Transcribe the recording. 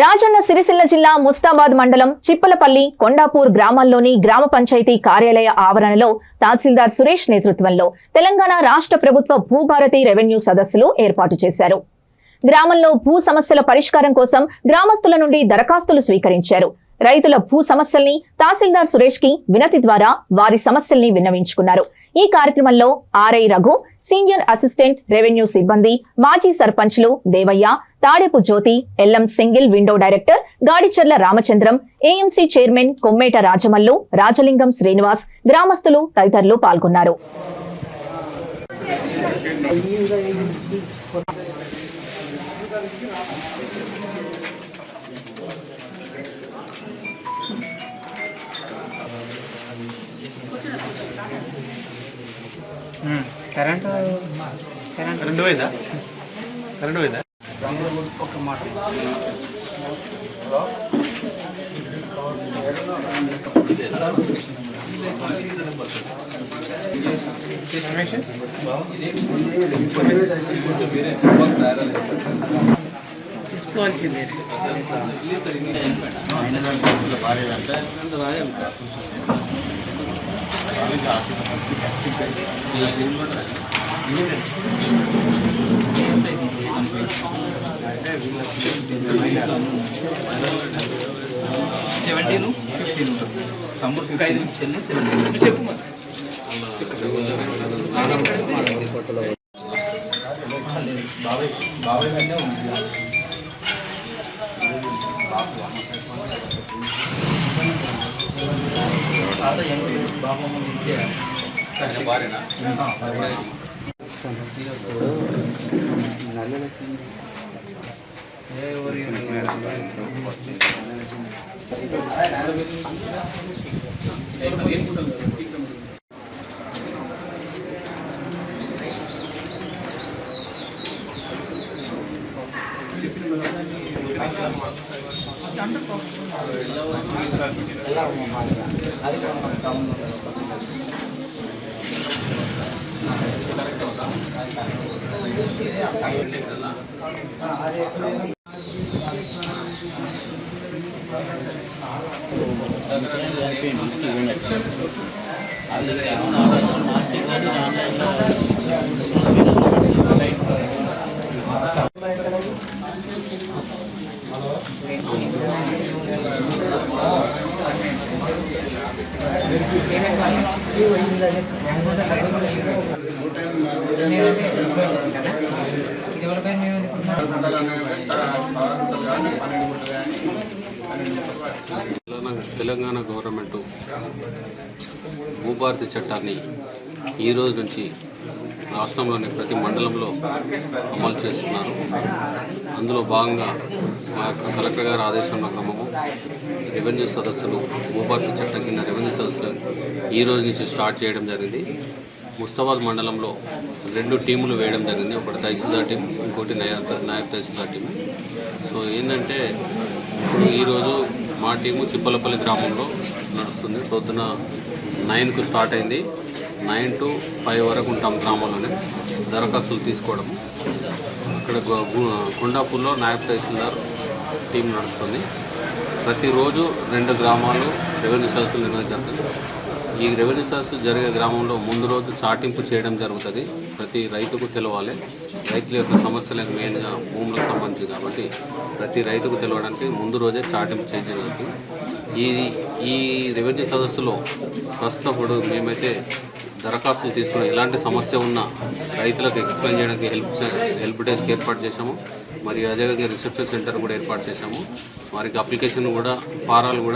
రాజన్న సిరిసిల్ల జిల్లా ముస్తాబాద్ మండలం చిప్పలపల్లి కొండాపూర్ గ్రామాల్లోని గ్రామ పంచాయతీ కార్యాలయ ఆవరణలో తహసీల్దార్ సురేష్ నేతృత్వంలో తెలంగాణ రాష్ట్ర ప్రభుత్వ భూభారతి రెవెన్యూ సదస్సులు ఏర్పాటు చేశారు. గ్రామంలో భూ సమస్యల పరిష్కారం కోసం గ్రామస్తుల నుండి దరఖాస్తులు స్వీకరించారు. రైతుల భూ సమస్యల్ని తహసీల్దార్ సురేష్ కి వినతి ద్వారా వారి సమస్యల్ని విన్నవించుకున్నారు. ఈ కార్యక్రమంలో RI Raghu, senior assistant revenue సిబ్బంది, మాజీ సర్పంచ్లు Devaiah, Tadepu Jyothi, LM single window director Gadicharla Ramachandram, AMC chairman Kommeta Rajamallu, Rajalingam Srinivas, గ్రామస్తులు తదితరులు పాల్గొన్నారు. కరెంట్ పోయిందా? కరెంట్ పోయిందా? ఒక మాట తీసుకోవాల్సిందే. తెలంగాణ గవర్నమెంట్ భూభారతి చట్టాన్ని ఈ రోజు నుంచి రాష్ట్రంలోని ప్రతి మండలంలో అమలు చేస్తున్నారు. అందులో భాగంగా మా యొక్క కలెక్టర్ గారి ఆదేశం క్రమము రెవెన్యూ సదస్సులు, భూభారతి చట్టం కింద రెవెన్యూ సదస్సులు ఈ రోజు నుంచి స్టార్ట్ చేయడం జరిగింది. ముస్తాబాద్ మండలంలో 2 టీములు వేయడం జరిగింది. ఒకటి తహసీల్దార్ టీం, ఇంకోటి నాయబ్ తహసీల్దార్ టీం. సో ఏంటంటే ఇప్పుడు ఈరోజు మా టీము చిప్పలపల్లి గ్రామంలో నడుస్తుంది. పొద్దున 9కు స్టార్ట్ అయింది. 9 to 5 వరకు ఉంటాం గ్రామంలోనే దరఖాస్తులు తీసుకోవడం. ఇక్కడ కొండాపూర్లో నాయబ్ తహసీల్దార్ టీం నడుస్తుంది. ప్రతిరోజు 2 గ్రామాలు రెవెన్యూ సదస్సులు నిర్వహించారు. ఈ రెవెన్యూ సదస్సు జరిగే గ్రామంలో ముందు రోజు చాటింపు చేయడం జరుగుతుంది. ప్రతి రైతుకు తెలవాలి. రైతుల యొక్క సమస్యలకు మెయిన్గా భూములకు సంబంధించి కాబట్టి ప్రతి రైతుకు తెలవడానికి ముందు రోజే చాటింపు చేయడం జరుగుతుంది. ఈ రెవెన్యూ సదస్సులో ప్రస్తుతం ఇప్పుడు మేమైతే దరఖాస్తులు తీసుకుని ఎలాంటి సమస్య ఉన్నా రైతులకు ఎక్స్ప్లెయిన్ చేయడానికి హెల్ప్ డెస్క్ ఏర్పాటు చేశాము. మరియు అదేవిధంగా రిసెప్షన్ సెంటర్ కూడా ఏర్పాటు చేశాము. వారికి అప్లికేషన్ కూడా, ఫారాలు కూడా